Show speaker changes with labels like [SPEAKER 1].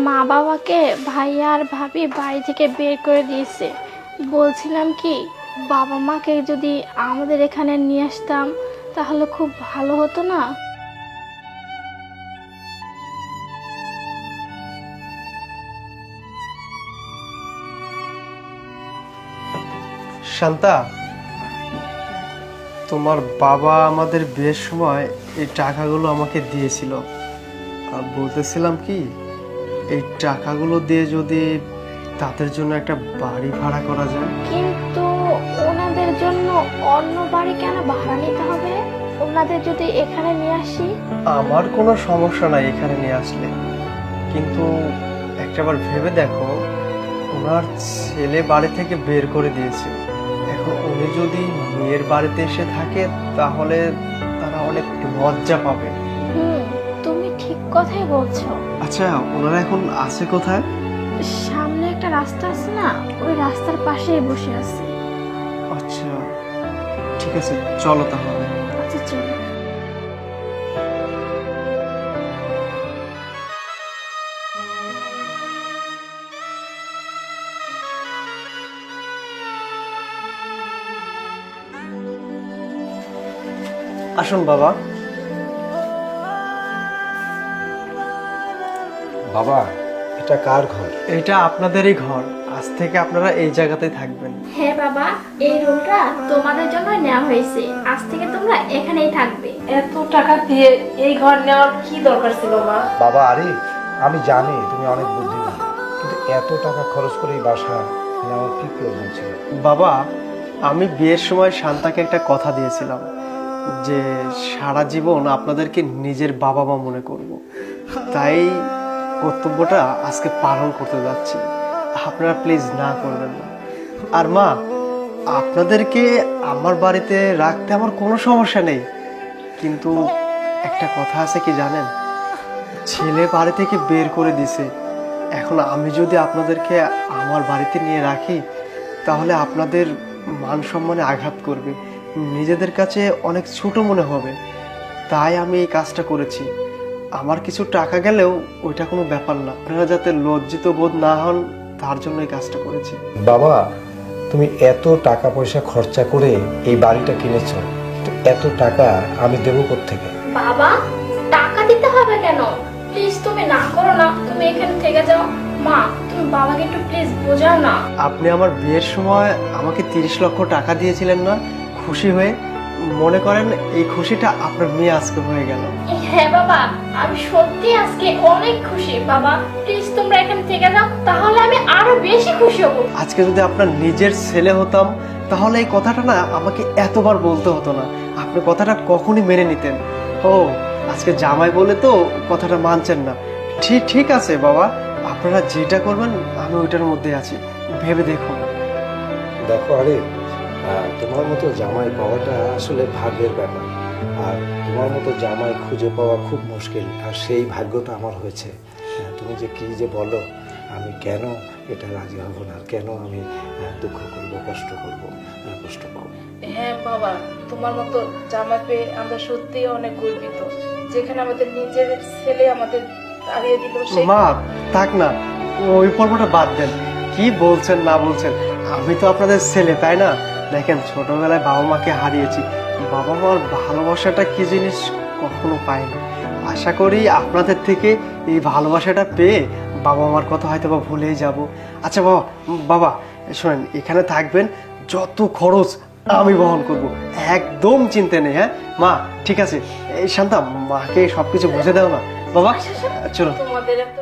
[SPEAKER 1] মা বাবাকে ভাইয়া আর ভাবি বাড়ি থেকে বের করে দিয়েছে। বলছিলাম কি, বাবা মাকে যদি আমাদের এখানে নিয়ে আসতাম তাহলে খুব ভালো হতো না?
[SPEAKER 2] শান্তা, তোমার বাবা আমাদের বিয়ের সময় এই টাকাগুলো আমাকে দিয়েছিল। আর বলতেছিলাম কি, এই টাকাগুলো দিয়ে যদি তাদের জন্য একটা বাড়ি ভাড়া করা যায়।
[SPEAKER 1] কিন্তু ওনাদের জন্য অন্য বাড়ি কেন ভাড়া নিতে হবে? ওনাদের যদি এখানে নিয়ে আসি?
[SPEAKER 2] আমার কোনো সমস্যা নাই এখানে নিয়ে আসলে, কিন্তু একটাবার ভেবে দেখো, ওনার ছেলে বাড়ি থেকে বের করে দিয়েছে। এখন উনি যদি মেয়ের বাড়িতে এসে থাকে তাহলে তারা অনেক লজ্জা পাবে।
[SPEAKER 1] তুমি ঠিক কথাই বলছো।
[SPEAKER 2] আচ্ছা, ওনারা এখন আছে কোথায়?
[SPEAKER 1] সামনে একটা রাস্তা আছে না, ওই রাস্তার পাশেই বসে আছে।
[SPEAKER 2] আচ্ছা ঠিক আছে, চলো তাহলে।
[SPEAKER 1] আচ্ছা চলো।
[SPEAKER 2] আসুন বাবা।
[SPEAKER 3] বাবা, এটা কার ঘর?
[SPEAKER 2] এটা আপনাদেরই ঘর, আজ থেকে আপনারা এই জায়গাতেই থাকবেন।
[SPEAKER 1] হ্যাঁ বাবা, এই রুমটা তোমাদের জন্য নেওয়া হয়েছে। আজ থেকে তোমরা এখানেই থাকবে।
[SPEAKER 4] এত টাকা দিয়ে এই ঘর নেওয়ার কি দরকার ছিল মা?
[SPEAKER 3] বাবা আরিফ, আমি জানি তুমি অনেক বুদ্ধিমান, কিন্তু এত টাকা খরচ করে এই বাসা নেওয়ার কি প্রয়োজন ছিল?
[SPEAKER 2] বাবা, আমি বিয়ের সময় শান্তাকে একটা কথা দিয়েছিলাম যে সারা জীবন আপনাদেরকে নিজের বাবা মা মনে করব। তাই কর্তব্যটা আজকে পালন করতে যাচ্ছি। আপনারা প্লিজ না করবেন না। আর মা, আপনাদেরকে আমার বাড়িতে রাখতে আমার কোনো সমস্যা নেই, কিন্তু একটা কথা আছে কি জানেন, ছেলে বাড়ি থেকে বের করে দিছে। এখন আমি যদি আপনাদেরকে আমার বাড়িতে নিয়ে রাখি তাহলে আপনাদের মান সম্মানে আঘাত করবে, নিজেদের কাছে অনেক ছোট মনে হবে। তাই আমি এই কাজটা করেছি। আমার কিছু টাকা গেলেও ওইটা কোনো ব্যাপার না, আপনারা যাতে লজ্জিত বোধ না হন তার জন্য এই কাজটা করেছি।
[SPEAKER 3] বাবা, তুমি এত টাকা পয়সা খরচা করে এই বাড়িটা কিনেছো, তো এত টাকা আমি দেবো কোত্থেকে?
[SPEAKER 1] বাবা, টাকা দিতে হবে কেন? প্লিজ তুমি না করো না, তুমি এখানে থেকে যাও। মা, তুমি বাবাকে একটু প্লিজ বোঝাও না।
[SPEAKER 2] আপনি আমার বিয়ের সময় আমাকে 30 লক্ষ টাকা দিয়েছিলেন না, খুশি হয়ে? মনে করেন এই খুশিটা আপনার মেয়ে আজকে হয়ে গেল।
[SPEAKER 1] হ্যাঁ বাবা, আমি সত্যি আজকে অনেক খুশি। বাবা প্লিজ তোমরা এখানে থেকে যাও, তাহলে আমি আরো বেশি খুশি হব।
[SPEAKER 2] আজকে যদি আপনার নিজের ছেলে হতাম তাহলে এই কথাটা না আমাকে এতবার বলতে হতো না, আপনি কথাটা কখনই মেনে নিতেন। ও, আজকে জামাই বলে তো কথাটা মানছেন না। ঠিক ঠিক আছে বাবা, আপনারা যেটা করবেন আমি ওইটার মধ্যে আছি, ভেবে দেখুন।
[SPEAKER 3] দেখো আরিফ, তোমার মতো জামাই পাওয়াটা আসলে ভাগ্যের ব্যাপার, আর তোমার মতো জামাই খুঁজে পাওয়া খুব মুশকিল, আর সেই ভাগ্যটা আমার হয়েছে। তুমি যে কি যে বলো, আমি কেন এটা রাজি হব না, আর কেন আমি দুঃখ করব, কষ্ট করব, কষ্ট পাবো?
[SPEAKER 4] হ্যাঁ বাবা, তোমার মতো জামা পেয়ে আমরা সত্যি অনেক গর্বিত। যেখানে আমাদের নিজের ছেলে আমাদের তাড়িয়ে দিল,
[SPEAKER 2] মা থাক না, ওই পর্বটা বাদ দেন। কি বলছেন না বলছেন, আমি তো আপনাদের ছেলে, তাই না? দেখেন, ছোটবেলায় বাবা মাকে হারিয়েছি, বাবা মার ভালোবাসাটা কি জিনিস কখনো পাইনি। আশা করি আপনাদের থেকে এই ভালোবাসাটা পেয়ে বাবা মার কথা হয়তো বা ভুলেই যাব। আচ্ছা বাবা, বাবা শোনেন, এখানে থাকবেন, যত খরচ আমি বহন করব, একদম চিন্তা নেই। হ্যাঁ মা, ঠিক আছে। এই শান্তা, মাকে সবকিছু বুঝে দাও না। বাবা চলো।
[SPEAKER 4] তোমাদের এত